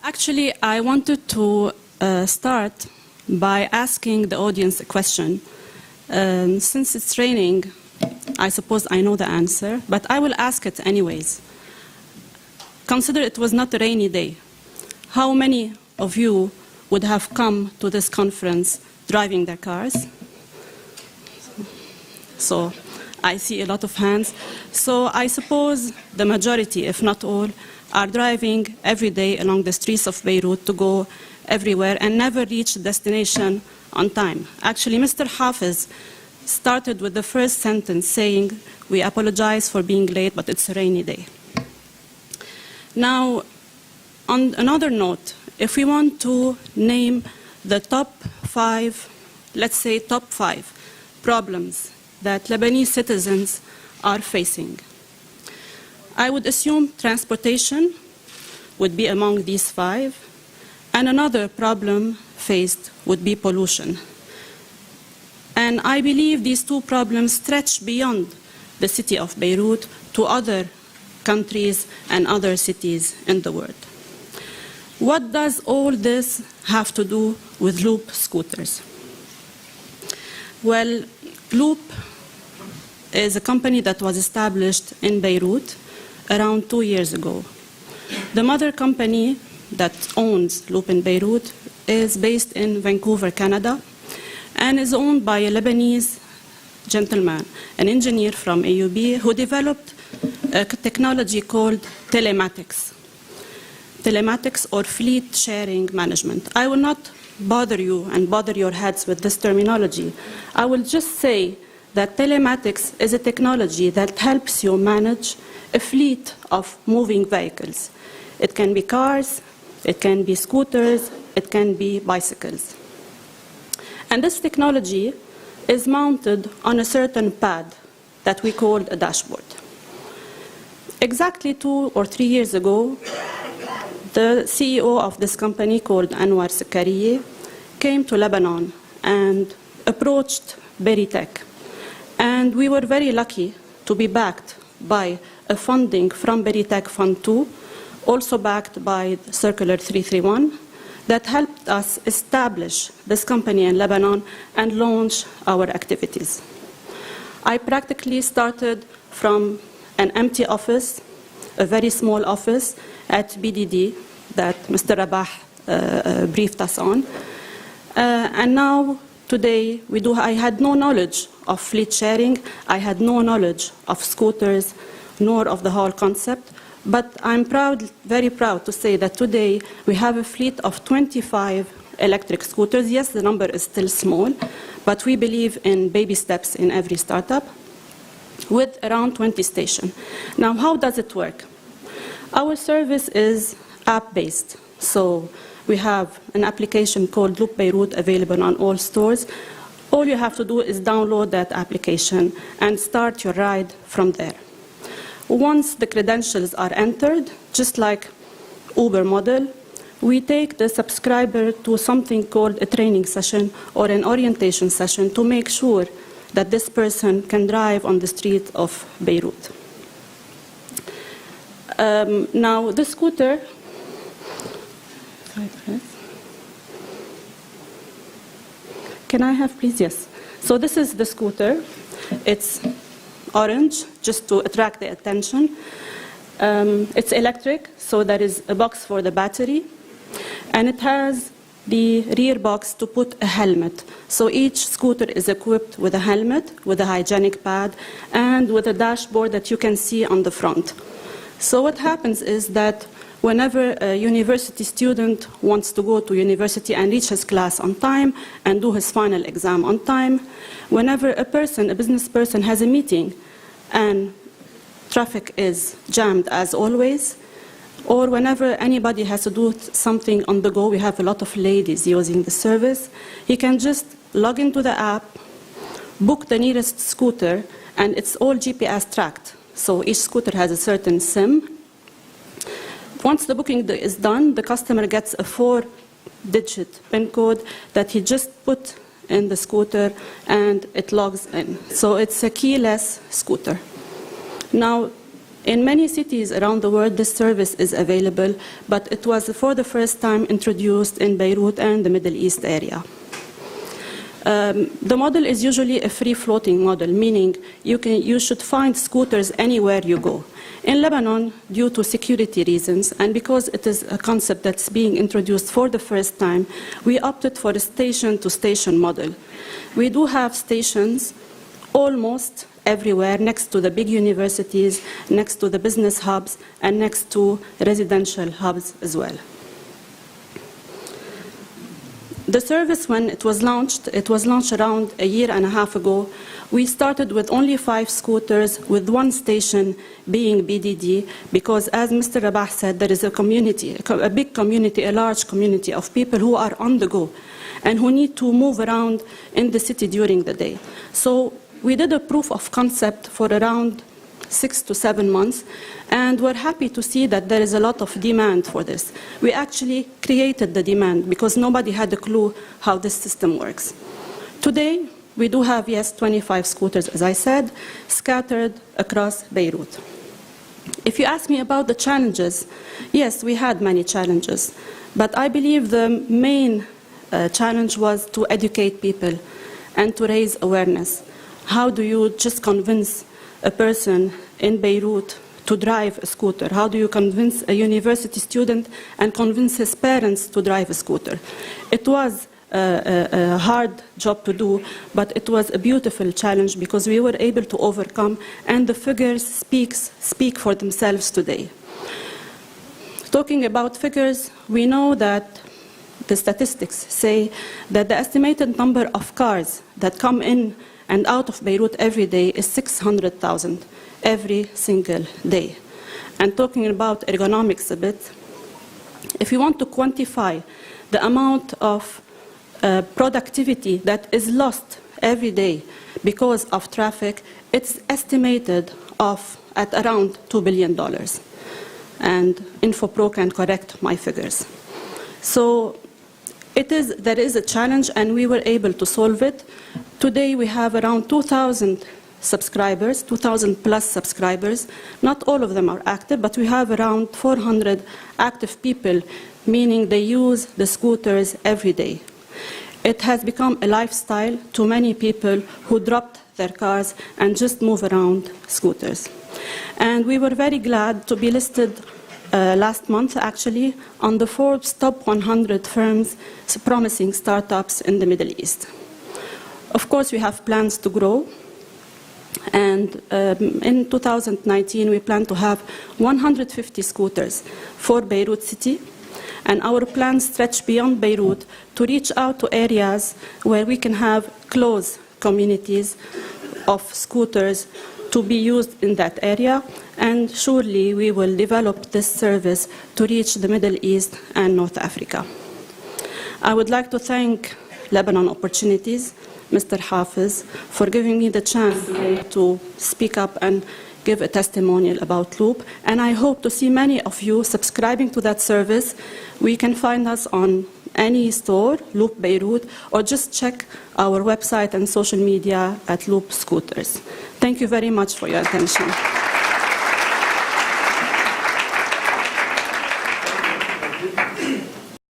Actually, I wanted to start by asking the audience a question. Since it's raining, I suppose I know the answer, but I will ask it anyways. Consider it was not a rainy day. How many of you would have come to this conference driving their cars? So I see a lot of hands. So I suppose the majority, if not all, are driving every day along the streets of Beirut to go everywhere and never reach the destination on time. Actually, Mr. Hafiz started with the first sentence saying, "We apologize for being late, but it's a rainy day." Now, on another note, if we want to name the top 5, let's say top 5 problems that Lebanese citizens are facing, I would assume transportation would be among these 5, and another problem faced would be pollution. And I believe these 2 problems stretch beyond the city of Beirut to other countries and other cities in the world. What does all this have to do with Loop scooters? Well, Loop is a company that was established in Beirut around 2 years ago. The mother company that owns Loop in Beirut is based in Vancouver, Canada, and is owned by a Lebanese gentleman, an engineer from AUB, who developed a technology called telematics. Telematics, or fleet sharing management. I will not bother you and bother your heads with this terminology. I will just say that telematics is a technology that helps you manage a fleet of moving vehicles. It can be cars, it can be scooters, it can be bicycles. And this technology is mounted on a certain pad that we call a dashboard. Exactly 2 or 3 years ago, the CEO of this company, called Anwar Sakariye, came to Lebanon and approached Beritech. And we were very lucky to be backed by a funding from Beritech Fund 2, also backed by Circular 331, that helped us establish this company in Lebanon and launch our activities. I practically started from an empty office, a very small office at BDD that Mr. Rabah briefed us on. And now, today, I had no knowledge of fleet sharing. I had no knowledge of scooters, nor of the whole concept. But I'm very proud to say that today we have a fleet of 25 electric scooters. Yes, the number is still small, but we believe in baby steps in every startup, with around 20 stations. Now, how does it work? Our service is app-based. So we have an application called Loop Beirut available on all stores. All you have to do is download that application and start your ride from there. Once the credentials are entered, just like Uber model, we take the subscriber to something called a training session or an orientation session to make sure that this person can drive on the street of Beirut. Now, the scooter, can I have, please? Yes. So this is the scooter. It's orange, just to attract the attention. It's electric, so there is a box for the battery. And it has the rear box to put a helmet. So each scooter is equipped with a helmet, with a hygienic pad, and with a dashboard that you can see on the front. So what happens is that whenever a university student wants to go to university and reach his class on time and do his final exam on time, whenever a business person has a meeting and traffic is jammed as always, or whenever anybody has to do something on the go, we have a lot of ladies using the service, he can just log into the app, book the nearest scooter, and it's all GPS tracked. So each scooter has a certain SIM. Once the booking is done, the customer gets a 4-digit PIN code that he just put in the scooter, and it logs in. So it's a keyless scooter. Now, In many cities around the world, this service is available, but it was for the first time introduced in Beirut and the Middle East area. The model is usually a free-floating model, meaning you should find scooters anywhere you go. In Lebanon, due to security reasons, and because it is a concept that's being introduced for the first time, we opted for a station-to-station model. We do have stations almost everywhere, next to the big universities, next to the business hubs, and next to residential hubs as well. The service, when it was launched around a year and a half ago. We started with only 5 scooters, with 1 station being BDD, because as Mr. Rabah said, there is a community, a big community, a large community of people who are on the go and who need to move around in the city during the day. So we did a proof of concept for around 6 to 7 months, and we're happy to see that there is a lot of demand for this. We actually created the demand because nobody had a clue how this system works. Today, we do have, yes, 25 scooters, as I said, scattered across Beirut. If you ask me about the challenges, yes, we had many challenges, but I believe the main challenge was to educate people and to raise awareness. How do you just convince a person in Beirut to drive a scooter? How do you convince a university student and convince his parents to drive a scooter? It was a hard job to do, but it was a beautiful challenge because we were able to overcome, and the figures speak for themselves today. Talking about figures, we know that the statistics say that the estimated number of cars that come in and out of Beirut every day is 600,000 every single day. And talking about ergonomics a bit, if you want to quantify the amount of productivity that is lost every day because of traffic, it's estimated at around $2 billion. And InfoPro can correct my figures. So there is a challenge, and we were able to solve it. Today we have around 2,000 subscribers, 2,000 plus subscribers. Not all of them are active, but we have around 400 active people, meaning they use the scooters every day. It has become a lifestyle to many people who dropped their cars and just move around scooters. And we were very glad to be listed last month, actually, on the Forbes top 100 firms promising startups in the Middle East. Of course, we have plans to grow. And in 2019, we plan to have 150 scooters for Beirut City. And our plans stretch beyond Beirut to reach out to areas where we can have close communities of scooters to be used in that area. And surely we will develop this service to reach the Middle East and North Africa. I would like to thank Lebanon Opportunities, Mr. Hafiz, for giving me the chance today to speak up and give a testimonial about Loop. And I hope to see many of you subscribing to that service. We can find us on any store, Loop Beirut, or just check our website and social media at Loop Scooters. Thank you very much for your attention.